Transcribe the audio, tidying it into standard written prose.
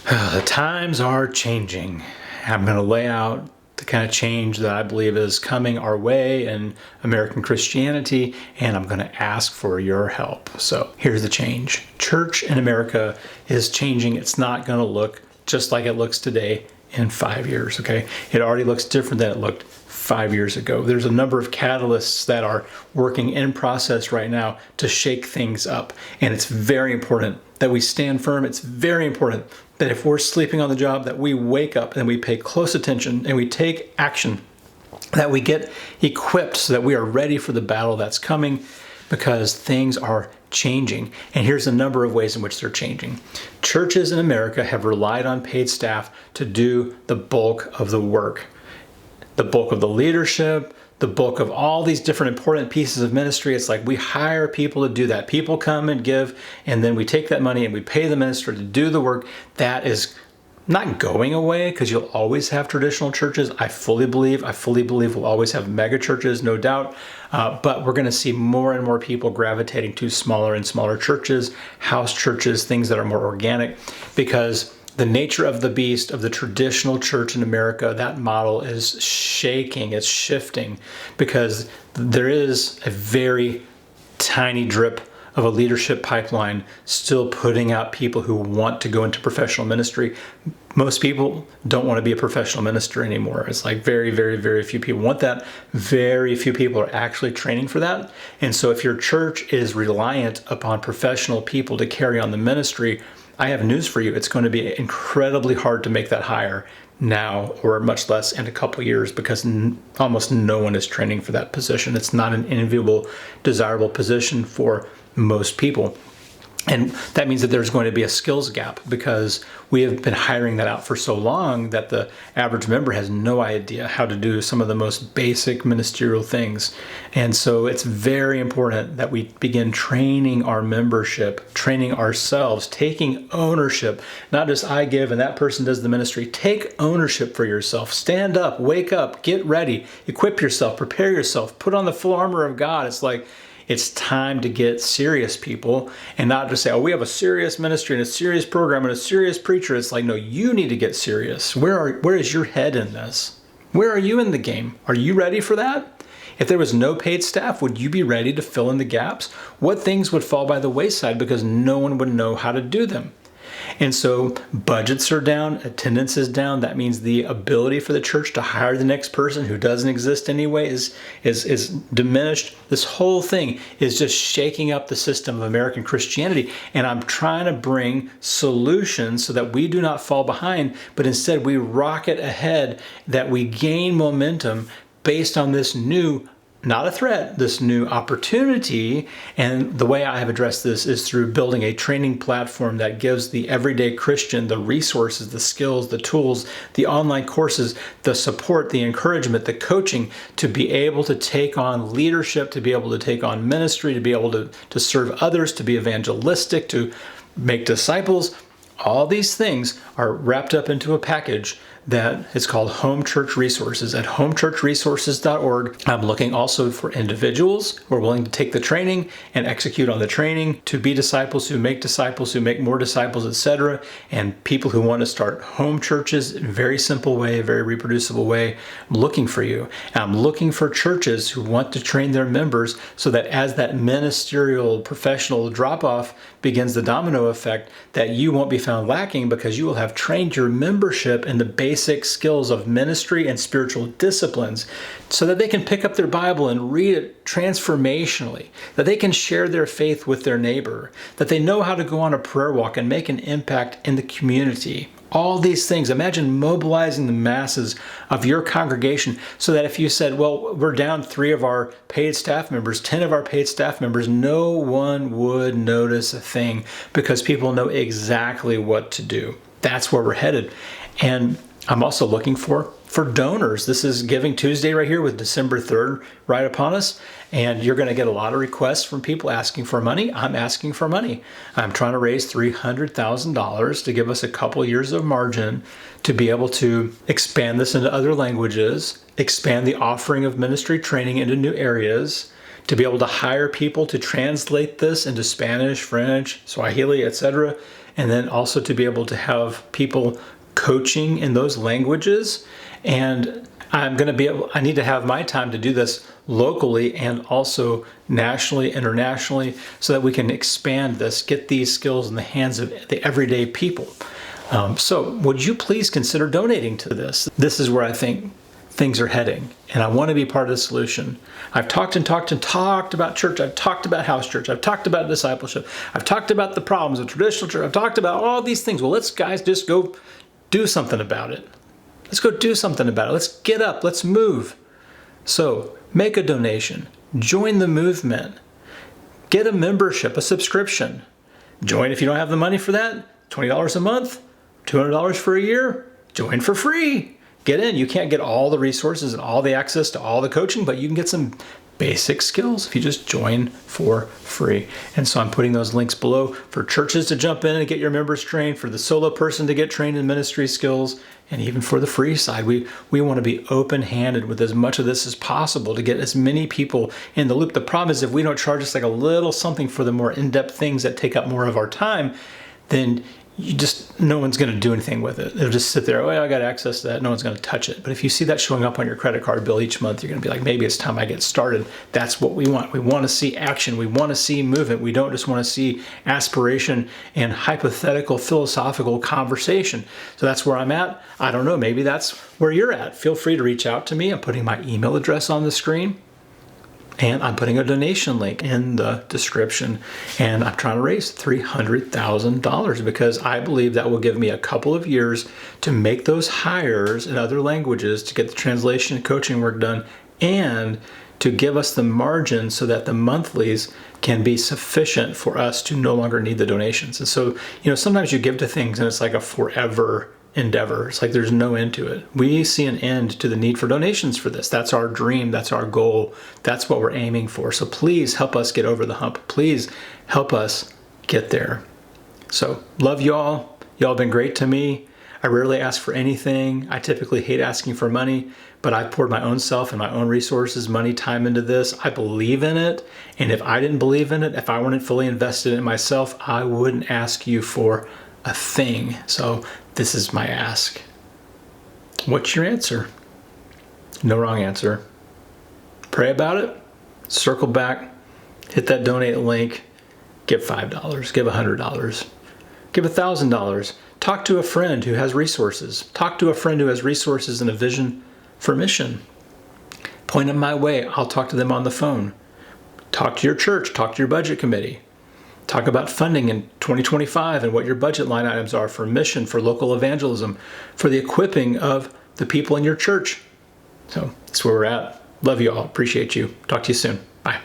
The times are changing. I'm going to lay out the kind of change that I believe is coming our way in American Christianity, and I'm going to ask for your help. So here's the change. Church in America is changing. It's not going to look just like it looks today in 5 years, okay? It already looks different than it looked 5 years ago. There's a number of catalysts that are working in process right now to shake things up. And it's very important that we stand firm. It's very important that if we're sleeping on the job, that we wake up and we pay close attention and we take action, that we get equipped so that we are ready for the battle that's coming, because things are changing. And here's a number of ways in which they're changing. Churches in America have relied on paid staff to do the bulk of the work, the bulk of the leadership, the bulk of all these different important pieces of ministry. It's like we hire people to do that. People come and give, and then we take that money and we pay the minister to do the work. That is not going away, because you'll always have traditional churches. I fully believe we'll always have mega churches, no doubt. But we're going to see more and more people gravitating to smaller and smaller churches, house churches, things that are more organic, because the nature of the beast of the traditional church in America, that model is shaking, it's shifting, because there is a very tiny drip of a leadership pipeline still putting out people who want to go into professional ministry. Most people don't want to be a professional minister anymore. It's like very, very, very few people want that. Very few people are actually training for that. And so if your church is reliant upon professional people to carry on the ministry, I have news for you. It's going to be incredibly hard to make that hire now, or much less in a couple years, because almost no one is training for that position. It's not an enviable, desirable position for most people. And that means that there's going to be a skills gap, because we have been hiring that out for so long that the average member has no idea how to do some of the most basic ministerial things. And so it's very important that we begin training our membership, training ourselves, taking ownership, not just I give and that person does the ministry. Take ownership for yourself. Stand up, wake up, get ready, equip yourself, prepare yourself, put on the full armor of God. It's like, it's time to get serious, people, and not just say, oh, we have a serious ministry and a serious program and a serious preacher. It's like, no, you need to get serious. Where is your head in this? Where are you in the game? Are you ready for that? If there was no paid staff, would you be ready to fill in the gaps? What things would fall by the wayside because no one would know how to do them? And so budgets are down, attendance is down. That means the ability for the church to hire the next person who doesn't exist anyway is diminished. This whole thing is just shaking up the system of American Christianity. And I'm trying to bring solutions so that we do not fall behind, but instead we rocket ahead, that we gain momentum based on this new, not a threat, this new opportunity. And the way I have addressed this is through building a training platform that gives the everyday Christian the resources, the skills, the tools, the online courses, the support, the encouragement, the coaching to be able to take on leadership, to be able to take on ministry, to be able to serve others, to be evangelistic, to make disciples. All these things are wrapped up into a package that is called Home Church Resources at homechurchresources.org. I'm looking also for individuals who are willing to take the training and execute on the training, to be disciples who make more disciples, etc. And people who want to start home churches in a very simple way, a very reproducible way. I'm looking for you. And I'm looking for churches who want to train their members so that as that ministerial, professional drop-off begins the domino effect, that you won't be found lacking, because you will have trained your membership in the basic skills of ministry and spiritual disciplines, so that they can pick up their Bible and read it transformationally, that they can share their faith with their neighbor, that they know how to go on a prayer walk and make an impact in the community. All these things. Imagine mobilizing the masses of your congregation so that if you said, well, we're down 3 of our paid staff members, 10 of our paid staff members, no one would notice a thing, because people know exactly what to do. That's where we're headed. And I'm also looking for donors. This is Giving Tuesday right here with December 3rd right upon us. And you're going to get a lot of requests from people asking for money. I'm asking for money. I'm trying to raise $300,000 to give us a couple years of margin to be able to expand this into other languages, expand the offering of ministry training into new areas, to be able to hire people to translate this into Spanish, French, Swahili, etc., and then also to be able to have people coaching in those languages. And I need to have my time to do this locally and also nationally, internationally, so that we can expand this, get these skills in the hands of the everyday people. So would you please consider donating to this? This is where I think things are heading, and I want to be part of the solution. I've talked about church. I've talked about house church. I've talked about discipleship. I've talked about the problems of traditional church. I've talked about all these things. Well, let's guys just go do something about it. Let's go do something about it. Let's get up. Let's move. So make a donation. Join the movement. Get a membership, a subscription. Join if you don't have the money for that. $20 a month, $200 for a year. Join for free. Get in. You can't get all the resources and all the access to all the coaching, but you can get some basic skills if you just join for free. And so I'm putting those links below for churches to jump in and get your members trained, for the solo person to get trained in ministry skills, and even for the free side. We want to be open-handed with as much of this as possible to get as many people in the loop. The problem is if we don't charge just like a little something for the more in-depth things that take up more of our time, then no one's going to do anything with it. It'll just sit there. Oh, yeah, I got access to that. No one's going to touch it. But if you see that showing up on your credit card bill each month, you're going to be like, maybe it's time I get started. That's what we want. We want to see action. We want to see movement. We don't just want to see aspiration and hypothetical philosophical conversation. So that's where I'm at. I don't know. Maybe that's where you're at. Feel free to reach out to me. I'm putting my email address on the screen. And I'm putting a donation link in the description. And I'm trying to raise $300,000 because I believe that will give me a couple of years to make those hires in other languages, to get the translation and coaching work done, and to give us the margin so that the monthlies can be sufficient for us to no longer need the donations. And so, sometimes you give to things and it's like a forever endeavor. It's like there's no end to it. We see an end to the need for donations for this. That's our dream. That's our goal. That's what we're aiming for. So please help us get over the hump. Please help us get there. So love y'all. Y'all have been great to me. I rarely ask for anything. I typically hate asking for money, but I poured my own self and my own resources, money, time into this. I believe in it. And if I didn't believe in it, if I weren't fully invested in myself, I wouldn't ask you for a thing. So this is my ask. What's your answer? No wrong answer. Pray about it, circle back, hit that donate link, give $5, give $100, give $1,000. Talk to a friend who has resources. Talk to a friend who has resources and a vision for mission. Point them my way. I'll talk to them on the phone. Talk to your church. Talk to your budget committee. Talk about funding in 2025 and what your budget line items are for mission, for local evangelism, for the equipping of the people in your church. So that's where we're at. Love you all. Appreciate you. Talk to you soon. Bye.